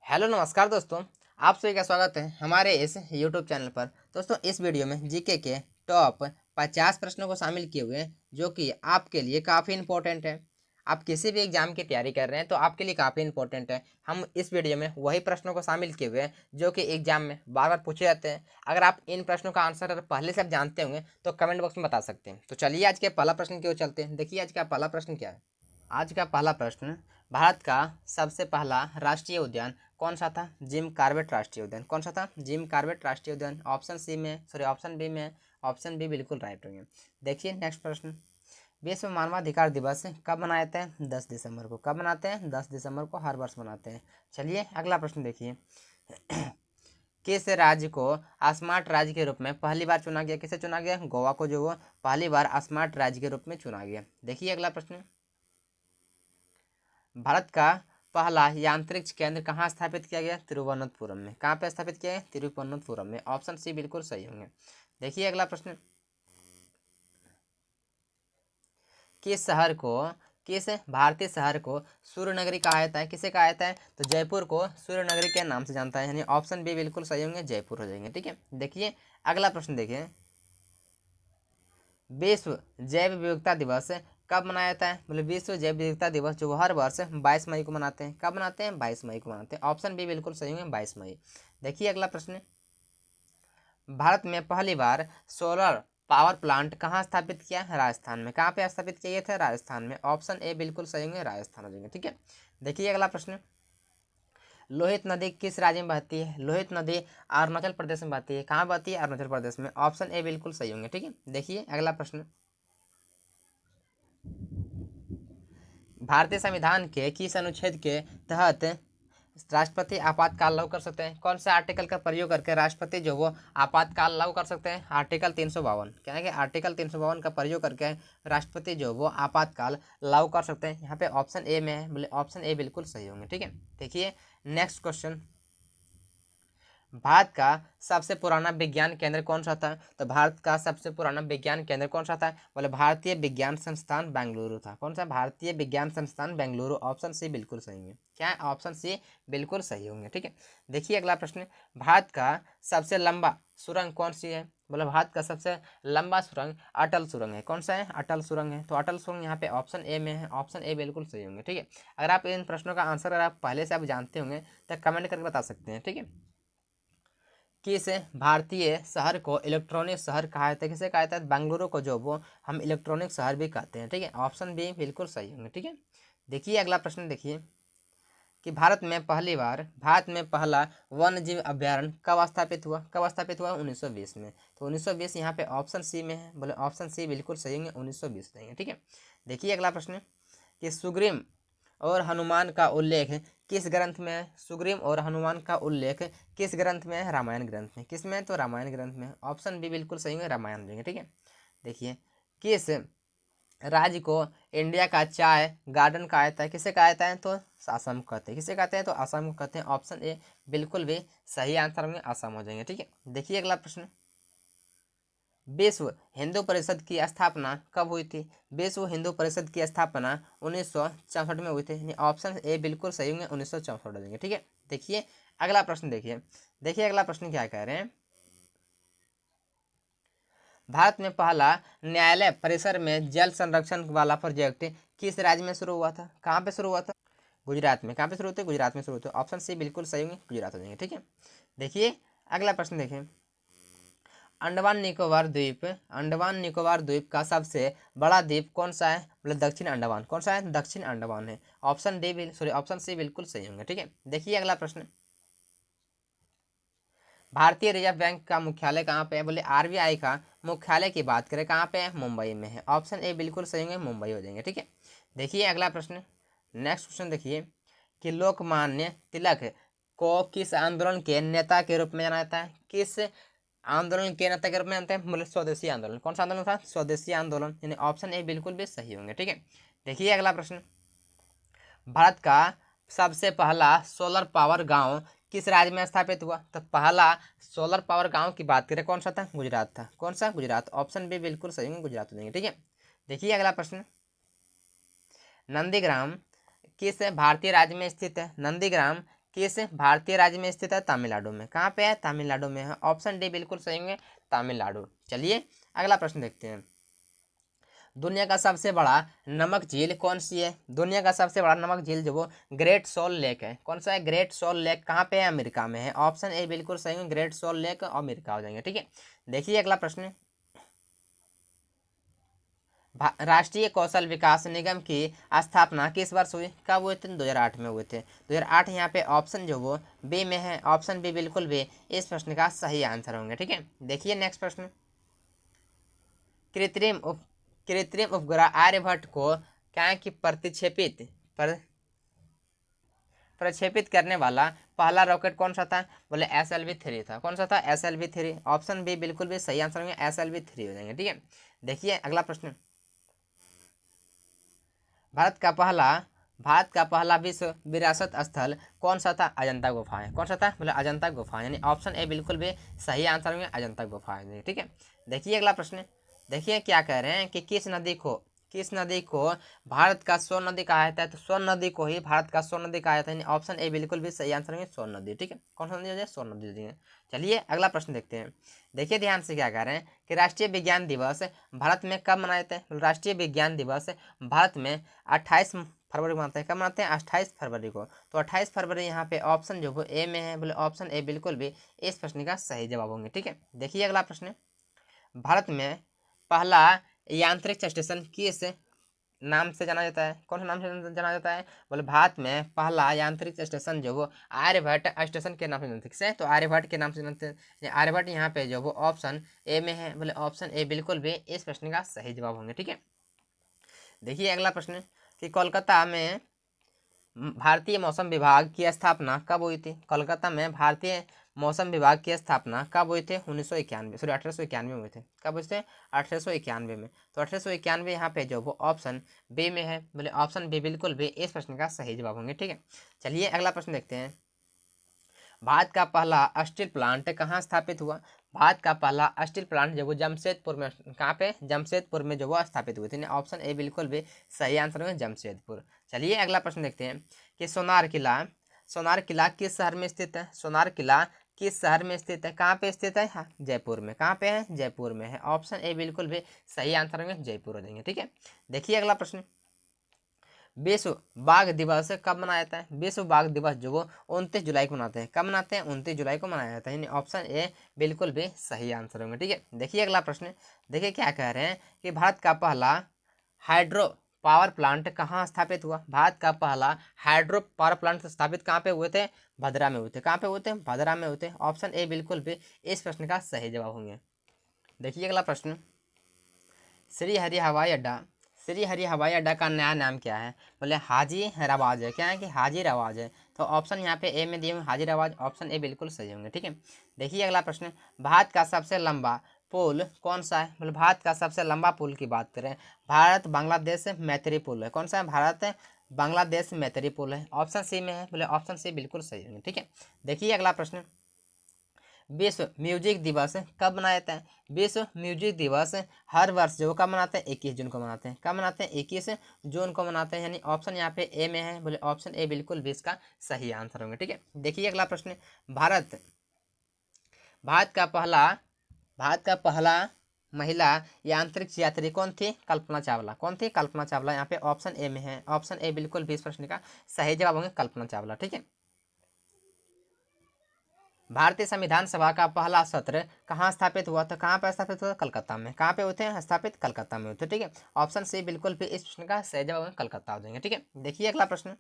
Hello नमस्कार दोस्तों। आप सभी का स्वागत है हमारे इस यूट्यूब चैनल पर। दोस्तों इस वीडियो में जीके के टॉप 50 प्रश्नों को शामिल किए हुए हैं जो कि आपके लिए काफ़ी इंपॉर्टेंट है। आप किसी भी एग्जाम की तैयारी कर रहे हैं तो आपके लिए काफ़ी इंपॉर्टेंट है। हम इस वीडियो में वही प्रश्नों को शामिल किए हुए हैं जो कि एग्जाम में बार बार पूछे जाते हैं। अगर आप इन प्रश्नों का आंसर अगर पहले से आप जानते होंगे तो कमेंट बॉक्स में बता सकते हैं। तो चलिए आज के पहला प्रश्न की ओर चलते हैं। देखिए आज का पहला प्रश्न क्या है। आज का पहला प्रश्न, भारत का सबसे पहला राष्ट्रीय उद्यान कौन सा था? जिम कॉर्बेट राष्ट्रीय उद्यान। कौन सा था? जिम कॉर्बेट राष्ट्रीय उद्यान। ऑप्शन सी में, सॉरी ऑप्शन बी में, ऑप्शन बी बिल्कुल राइट होंगे। देखिए नेक्स्ट प्रश्न, विश्व मानवाधिकार दिवस कब मनाते हैं? 10 दिसंबर को। कब मनाते हैं? 10 दिसंबर को हर वर्ष मनाते हैं। चलिए अगला प्रश्न देखिए किस राज्य को स्मार्ट राज्य के रूप में पहली बार चुना गया? किसे चुना गया? गोवा को, जो वो पहली बार स्मार्ट राज्य के रूप में चुना गया। देखिए अगला प्रश्न, भारत का पहला यांत्रिक केंद्र कहाँ स्थापित किया गया? तिरुवनंतपुरम में। कहाँ पे स्थापित किया गया? तिरुवनंतपुरम में। ऑप्शन सी बिल्कुल सही होंगे। देखिए अगला प्रश्न, किस शहर को, किस भारतीय शहर को सूर्य नगरी कहा जाता है? किसे कहा जाता है? तो जयपुर को सूर्य नगरी के नाम से जानता है, यानी ऑप्शन बी बिल्कुल सही होंगे, जयपुर हो जाएंगे। ठीक है, देखिए अगला प्रश्न देखिए, विश्व जैव विविधता दिवस कब मनाया जाता है? बोले विश्व जैव विविधता दिवस जो हर वर्ष 22 मई को मनाते हैं। कब मनाते हैं? 22 मई को मनाते हैं। ऑप्शन बी बिल्कुल सही होंगे, 22 मई। देखिए अगला प्रश्न, भारत में पहली बार सोलर पावर प्लांट कहाँ स्थापित किया? राजस्थान में। कहाँ पे स्थापित किए थे? राजस्थान में। ऑप्शन ए बिल्कुल सही होंगे, राजस्थान हो जाएंगे। ठीक है, देखिए अगला प्रश्न, लोहित नदी किस राज्य में बहती है? लोहित नदी अरुणाचल प्रदेश में बहती है। कहाँ बहती है? अरुणाचल प्रदेश में। ऑप्शन ए बिल्कुल सही होंगे। ठीक है, देखिए अगला प्रश्न, भारतीय संविधान के किस अनुच्छेद के तहत राष्ट्रपति आपातकाल लागू कर सकते हैं? कौन से आर्टिकल का प्रयोग करके राष्ट्रपति जो वो आपातकाल लागू कर सकते हैं? आर्टिकल 352। क्या है कि आर्टिकल 352 का प्रयोग करके राष्ट्रपति जो वो आपातकाल लागू कर सकते हैं। यहाँ पे ऑप्शन ए में है, बोले ऑप्शन ए बिल्कुल सही होंगे। ठीक है, देखिए नेक्स्ट क्वेश्चन, भारत का सबसे पुराना विज्ञान केंद्र कौन सा था? तो भारत का सबसे पुराना विज्ञान केंद्र कौन सा था? बोले भारतीय विज्ञान संस्थान बेंगलुरु था। कौन सा? भारतीय विज्ञान संस्थान बेंगलुरु। ऑप्शन सी बिल्कुल सही होंगे। क्या है? ऑप्शन सी बिल्कुल सही होंगे। ठीक है, देखिए अगला प्रश्न, भारत का सबसे लंबा सुरंग कौन सी है? बोले भारत का सबसे लंबा सुरंग अटल सुरंग है। कौन सा है? अटल सुरंग है। तो अटल सुरंग यहाँ पे ऑप्शन ए में है। ऑप्शन ए बिल्कुल सही होंगे। ठीक है, अगर आप इन प्रश्नों का आंसर अगर आप पहले से आप जानते होंगे तो कमेंट करके बता सकते हैं। ठीक है, किस भारतीय शहर को इलेक्ट्रॉनिक शहर कहा जाता है? किसे कहा जाता है? बेंगलुरु को जो वो हम इलेक्ट्रॉनिक शहर भी कहते हैं। ठीक है, ऑप्शन बी बिल्कुल सही होंगे। ठीक है, देखिए अगला प्रश्न देखिए, कि भारत में पहला वन्य जीव अभ्यारण्य कब स्थापित हुआ? कब स्थापित हुआ? 1920 में। तो 1920 यहाँ पे ऑप्शन सी में है, बोले ऑप्शन सी बिल्कुल सही होंगे, 1920 देंगे। ठीक है, देखिए अगला प्रश्न, कि सुग्रीव और हनुमान का उल्लेख किस ग्रंथ में है? सुग्रीव और हनुमान का उल्लेख किस ग्रंथ में है? रामायण ग्रंथ में। किस में? तो रामायण ग्रंथ में। ऑप्शन बी बिल्कुल सही है, रामायण देंगे। ठीक है, देखिए किस राज्य को इंडिया का चाय गार्डन कहा जाता है? किसे कहा जाता है? तो असम कहते हैं। किसे कहते हैं? तो असम को कहते हैं। ऑप्शन ए बिल्कुल भी सही आंसर होंगे, असम हो जाएंगे। ठीक है, देखिए अगला प्रश्न, विश्व हिंदू परिषद की स्थापना कब हुई थी? विश्व हिंदू परिषद की स्थापना 1964 में हुई थी। ऑप्शन ए बिल्कुल सही होंगे, 1964 देंगे। ठीक है, देखिए अगला प्रश्न देखिए, देखिए अगला प्रश्न क्या कह रहे हैं, भारत में पहला न्यायालय परिसर में जल संरक्षण वाला प्रोजेक्ट किस राज्य में शुरू हुआ था? कहाँ पे शुरू हुआ था? गुजरात में। कहाँ पे शुरू होते? गुजरात में शुरू होते। ऑप्शन सी बिल्कुल सही होंगे, गुजरात हो जाएंगे। ठीक है, देखिए अगला प्रश्न देखिए, अंडमान निकोबार द्वीप का सबसे बड़ा द्वीप कौन सा है? बोले दक्षिण अंडमान। कौन सा है? दक्षिण अंडमान है। Option D sorry option C बिल्कुल सही होंगे। ठीक है, देखिए अगला प्रश्न, भारतीय रिजर्व बैंक का मुख्यालय कहाँ पे है? बोले आरबीआई का मुख्यालय की बात करें कहाँ पे है? मुंबई में है। ऑप्शन ए बिल्कुल सही होंगे, मुंबई हो जाएंगे। ठीक है, देखिए अगला प्रश्न, नेक्स्ट क्वेश्चन देखिए, कि लोकमान्य तिलक को किस आंदोलन के नेता के रूप में जाना जाता है? किस आंदोलन के नेता के रूप में जानते हैं? बोले स्वदेशी आंदोलन। कौन सा आंदोलन था? स्वदेशी आंदोलन, यानी ऑप्शन ए बिल्कुल भी सही होंगे। ठीक है, देखिए अगला प्रश्न, भारत का सबसे पहला सोलर पावर गांव किस राज्य में स्थापित हुआ? तो पहला सोलर पावर गांव की बात करें कौन सा था? गुजरात था। कौन सा? गुजरात। ऑप्शन बी बिल्कुल सही होंगे, गुजरात हो जाएंगे। ठीक है, देखिए अगला प्रश्न, नंदीग्राम किस भारतीय राज्य में स्थित है? नंदीग्राम किस भारतीय राज्य में स्थित है? तमिलनाडु में। कहाँ पे है? तमिलनाडु में है। ऑप्शन डी बिल्कुल सही होंगे, तमिलनाडु। चलिए अगला प्रश्न देखते हैं। दुनिया का सबसे बड़ा नमक झील कौन सी है? दुनिया का सबसे बड़ा नमक झील जो वो ग्रेट सॉल्ट लेक है। कौन सा है? Great salt lake. कहाँ पे है? अमेरिका में है। ऑप्शन ए बिल्कुल सही है, ग्रेट सॉल्ट लेक अमेरिका हो जाएंगे। ठीक है, देखिए अगला प्रश्न। राष्ट्रीय कौशल विकास निगम की स्थापना किस वर्ष हुई? कब हुए थे? 2008 में हुए थे। 2008। यहाँ पे ऑप्शन जो वो बी में है। ऑप्शन बी बिल्कुल बी इस प्रश्न का सही आंसर होंगे। ठीक है, देखिए नेक्स्ट प्रश्न। कृत्रिम उपग्रह आर्यभट्ट को क्या की प्रक्षेपित करने वाला पहला रॉकेट कौन सा था? बोले SLV-3 था। कौन सा था? SLV-3। ऑप्शन बी बिल्कुल भी सही आंसर होंगे, SLV-3 हो जाएंगे। ठीक है, देखिए अगला प्रश्न। भारत का पहला विश्व विरासत स्थल कौन सा था? अजंता गुफाएं। कौन सा था? बोले अजंता गुफाएं, यानी ऑप्शन ए बिल्कुल भी सही आंसर होंगे, अजंता गुफाएं। ठीक है, देखिए अगला प्रश्न। देखिए क्या कह रहे हैं कि किस नदी को भारत का स्वर्ण नदी कहा जाता है? तो स्वर्ण नदी को ही भारत का स्वर्ण नदी कहा जाता है, ऑप्शन ए बिल्कुल भी सही आंसर होंगे, स्वर्ण नदी। ठीक है, कौन सा नदी हो जाए? स्वर्ण नदी हो जाएगी। चलिए अगला प्रश्न देखते हैं। देखिए ध्यान से क्या कह रहे हैं कि राष्ट्रीय विज्ञान दिवस भारत में कब मनाए जाते हैं? राष्ट्रीय विज्ञान दिवस भारत में 28 फरवरी को मनाते हैं। कब मनाते हैं? 28 फरवरी को। तो 28 फरवरी यहाँ पे ऑप्शन जो वो ए में है, बोले ऑप्शन ए बिल्कुल भी इस प्रश्न का सही जवाब होंगे। ठीक है, देखिए अगला प्रश्न। भारत में पहला यांत्रिक स्टेशन किस नाम से जाना जाता है? कौन सा नाम से जाना जाता है? बोले भारत में पहला यांत्रिक स्टेशन जो वो आर्यभट्ट स्टेशन के नाम से जानते हैं। तो आर्यभट्ट के नाम से जानते हैं। आर्यभट्ट यहाँ पे जो वो ऑप्शन ए में है, बोले ऑप्शन ए बिल्कुल भी इस प्रश्न का सही जवाब होंगे। ठीक है, देखिए अगला प्रश्न कि कोलकाता में भारतीय मौसम विभाग की स्थापना कब हुई थी? कोलकाता में भारतीय मौसम विभाग की स्थापना कब हुई थी? 1991, सॉरी 1891 में हुए थे। कब हुए थे? 1891 में। तो 1891 यहाँ पे जो वो ऑप्शन बी में है, बोले ऑप्शन बी बिल्कुल भी इस प्रश्न का सही जवाब होंगे। ठीक है, चलिए अगला प्रश्न देखते हैं। भारत का पहला स्टील प्लांट कहाँ स्थापित हुआ? भारत का पहला स्टील प्लांट जो वो जमशेदपुर में, कहाँ पे? जमशेदपुर में जो वो स्थापित हुए थे। ऑप्शन ए बिल्कुल भी सही आंसर है, जमशेदपुर। चलिए अगला प्रश्न देखते हैं कि सोनार किला किस शहर में स्थित है? सोनार किला किस शहर में स्थित है? कहाँ पे स्थित है? हाँ, जयपुर में। कहाँ पे है? जयपुर में है। ऑप्शन ए बिल्कुल भी सही आंसर होंगे, जयपुर हो जाएंगे। ठीक है, देखिए अगला प्रश्न। विश्व बाघ दिवस कब मनाया जाता है? विश्व बाघ दिवस जो वो 29 जुलाई को मनाते हैं। कब मनाते हैं? 29 जुलाई को मनाया जाता है, ऑप्शन ए बिल्कुल भी सही आंसर होंगे। ठीक है, देखिए अगला प्रश्न। देखिए क्या कह रहे हैं कि भारत का पहला हाइड्रो पावर प्लांट कहाँ स्थापित हुआ? भारत का पहला हाइड्रो पावर प्लांट स्थापित कहाँ पे हुए थे? भद्रा में हुए थे। कहाँ पे हुए थे? भद्रा में हुए थे। ऑप्शन ए बिल्कुल भी इस प्रश्न का सही जवाब होंगे। देखिए अगला प्रश्न। श्री हरि हवाई अड्डा का नया नाम क्या है? बोले हाजी रवाज है। क्या है कि हाजी रवाज है। तो ऑप्शन यहाँ पे ए में दिए हुए हाजी रवाज, ऑप्शन ए बिल्कुल सही होंगे। ठीक है, देखिए अगला प्रश्न। भारत का सबसे लंबा पुल कौन सा है? बोले भारत का सबसे लंबा पुल की बात करें, भारत बांग्लादेश मैत्री पुल है। कौन सा है? भारत बांग्लादेश मैत्री पुल है। ऑप्शन सी में है, बोले ऑप्शन सी बिल्कुल सही होंगे। ठीक है, देखिए अगला प्रश्न। विश्व म्यूजिक दिवस कब मनाया जाता है? विश्व म्यूजिक दिवस हर वर्ष जो कब मनाते हैं? 21 जून को मनाते हैं। कब मनाते हैं? 21 जून को मनाते हैं, यानी ऑप्शन यहाँ पे ए में है, बोले ऑप्शन ए बिल्कुल भी इसका सही आंसर होंगे। ठीक है, देखिए अगला प्रश्न। भारत भारत का पहला भारत का पहला महिला यांत्रिक यात्री कौन थी? कल्पना चावला। कौन थी? कल्पना चावला। यहाँ पे ऑप्शन ए में है, ऑप्शन ए बिल्कुल भी इस प्रश्न का सही जवाब होंगे, कल्पना चावला। ठीक है, भारतीय संविधान सभा का पहला सत्र कहाँ स्थापित हुआ था? कहाँ पर स्थापित हुआ? कलकत्ता में। कहाँ पे होते हैं स्थापित? कलकत्ता में होते हैं। ठीक है, ऑप्शन सी बिल्कुल भी इस प्रश्न का सही जवाब कलकत्ता हो जाएंगे। ठीक है, देखिए अगला प्रश्न।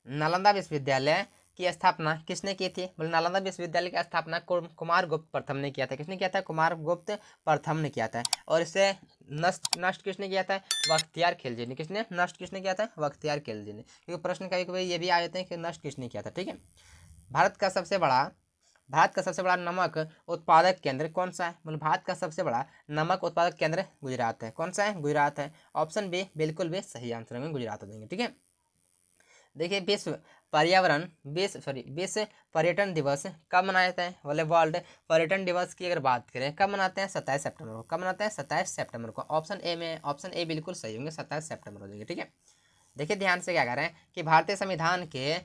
नालंदा विश्वविद्यालय की स्थापना किसने की थी? बोले नालंदा विश्वविद्यालय की स्थापना कुमार गुप्त प्रथम ने किया था। किसने किया था? कुमार गुप्त प्रथम ने किया था। और इसे नष्ट किसने किया था? बख्तियार खिलजी ने। किसने नष्ट किसने किया था? बख्तियार खिलजी ने। क्योंकि प्रश्न कभी कभी ये भी आ जाते हैं कि नष्ट किसने किया था। ठीक है, भारत का सबसे बड़ा नमक उत्पादक केंद्र कौन सा है? बोले भारत का सबसे बड़ा नमक उत्पादक केंद्र गुजरात है। कौन सा है? गुजरात है। ऑप्शन बी बिल्कुल भी सही आंसर होंगे, गुजरात हो जाएंगे। ठीक है, देखिए विश्व पर्यटन दिवस कब मनाया जाता है? बोले वर्ल्ड पर्यटन दिवस की अगर बात करें कब मनाते हैं? 27 सितंबर को। कब मनाते हैं? 27 सितंबर को। ऑप्शन ए में, ऑप्शन ए बिल्कुल सही होंगे, 27 सितंबर हो जाएंगे। ठीक है, देखिए ध्यान से क्या कह रहे हैं कि भारतीय संविधान के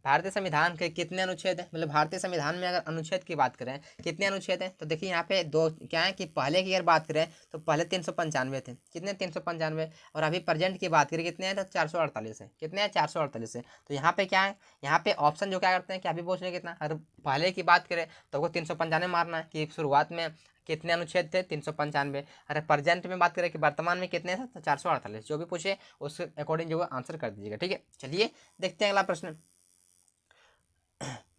भारतीय संविधान के कितने अनुच्छेद हैं, मतलब भारतीय संविधान में अगर अनुच्छेद की बात करें कितने अनुच्छेद हैं, तो देखिए यहाँ पे दो क्या है कि पहले की अगर बात करें तो पहले 395 थे, कितने 395, और अभी प्रेजेंट की बात करें कितने हैं तो 448 है, कितने हैं 448 है। तो यहाँ पे क्या है, यहाँ पे ऑप्शन जो क्या करते हैं कि अभी पूछ रहे कितना, अगर पहले की बात करें तो वो 395 मारना है कि शुरुआत में कितने अनुच्छेद थे 395, अरे प्रेजेंट में बात करें कि वर्तमान में कितने थे तो 448, जो भी पूछे उसके अकॉर्डिंग जो है आंसर कर दीजिएगा, ठीक है। चलिए देखते हैं अगला प्रश्न।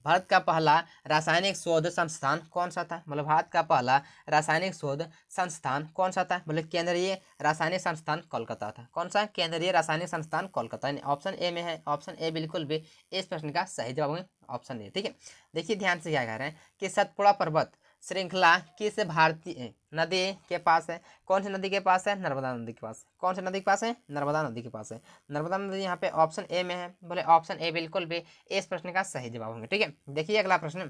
भारत का पहला रासायनिक शोध संस्थान कौन सा था, मतलब भारत का पहला रासायनिक शोध संस्थान कौन सा था, मतलब केंद्रीय रासायनिक संस्थान कोलकाता था। कौन सा, केंद्रीय रासायनिक संस्थान कोलकाता, ऑप्शन ए में है, ऑप्शन ए बिल्कुल भी इस प्रश्न का सही जवाब है ऑप्शन ए, ठीक है। देखिए ध्यान से क्या कह रहे हैं कि सतपुड़ा पर्वत श्रृंखला किस भारतीय नदी के पास है, कौन सी नदी के पास है, नर्मदा नदी के पास, कौन सी नदी के पास है, नर्मदा नदी के पास है। नर्मदा नदी यहाँ पे ऑप्शन ए में है, बोले ऑप्शन ए बिल्कुल भी इस प्रश्न का सही जवाब होंगे, ठीक है। देखिए अगला प्रश्न,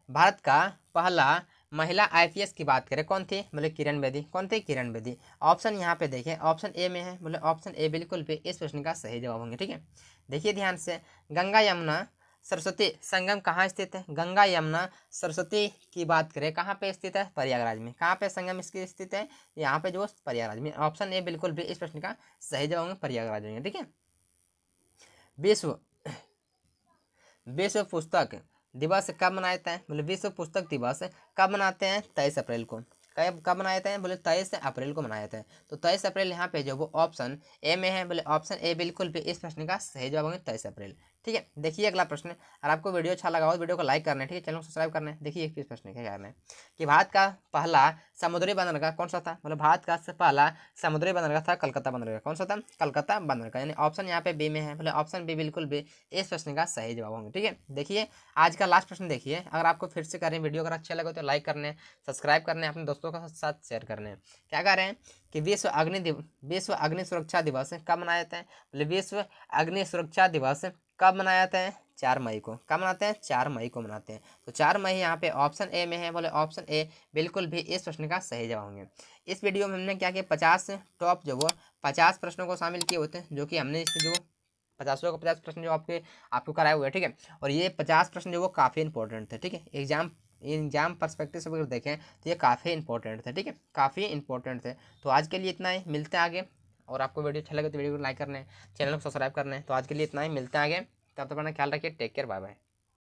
भारत का पहला महिला आईपीएस की बात करें कौन थी, बोले किरण बेदी, कौन थी, किरण बेदी। ऑप्शन यहाँ पे देखें ऑप्शन ए में है, बोले ऑप्शन ए बिल्कुल भी इस प्रश्न का सही जवाब होंगे, ठीक है। देखिए ध्यान से, गंगा यमुना सरस्वती संगम कहाँ स्थित है, गंगा यमुना सरस्वती की बात करें कहाँ पे स्थित है, प्रयागराज में। कहाँ पे संगम इसकी स्थित है, यहाँ पे जो प्रयागराज में। ऑप्शन ए बिल्कुल भी इस प्रश्न का सही जवाब होंगे प्रयागराज में, ठीक है। विश्व विश्व पुस्तक दिवस कब मनाते हैं, बोले विश्व पुस्तक दिवस कब मनाते हैं, 23 अप्रैल को। कब मनाए थे, बोले 23 अप्रैल को मनाए थे। तो 23 अप्रैल यहाँ पे जो वो ऑप्शन ए में है, बोले ऑप्शन ए बिल्कुल भी इस प्रश्न का सही जवाब होंगे 23 अप्रैल, ठीक है। देखिए अगला प्रश्न, अगर आपको वीडियो अच्छा लगा हो वीडियो को लाइक करना है, ठीक है, चैनल को सब्सक्राइब करना है। देखिए इस प्रश्न क्या करना है कि भारत का पहला समुद्री बंदरगाह कौन सा था, मतलब भारत का पहला समुद्री बंदरगाह था कलकत्ता बंदरगाह, कौन सा था, कलकत्ता बंदरगाह, यानी ऑप्शन यहाँ पे बी में है, बोले ऑप्शन बी बिल्कुल भी इस प्रश्न का सही जवाब होंगे, ठीक है। देखिए आज का लास्ट प्रश्न देखिए, अगर आपको फिर से करें वीडियो अगर अच्छा लगे तो लाइक करने, सब्सक्राइब करने, अपने दोस्तों के साथ शेयर करने। क्या कह रहे हैं कि विश्व अग्नि सुरक्षा दिवस कब मनाया जाता है, बोले विश्व अग्नि सुरक्षा दिवस कब मनाया जाता है, 4 मई को। कब मनाते हैं, 4 मई को मनाते हैं। तो 4 मई यहाँ पे ऑप्शन ए में है, बोले ऑप्शन ए बिल्कुल भी इस प्रश्न का सही जवाब होंगे। इस वीडियो में हमने क्या किया, 50 टॉप जो वो 50 प्रश्नों को शामिल किए होते हैं, जो कि हमने इसमें जो 50 प्रश्न जो आपको कराए हुए हैं, ठीक है। और ये 50 प्रश्न जो वो काफ़ी इंपॉर्टेंट थे, ठीक है। एग्जाम पर्सपेक्टिव से अगर देखें तो ये काफ़ी इंपॉर्टेंट थे, ठीक है, काफ़ी इंपॉर्टेंट थे। तो आज के लिए इतना ही, मिलते हैं आगे। और आपको वीडियो अच्छा लगे तो वीडियो को लाइक करना है, चैनल को सब्सक्राइब करना है। तो आज के लिए इतना ही, मिलते हैं आगे, तब तक अपना ख्याल रखिए, टेक केयर, बाय बाय।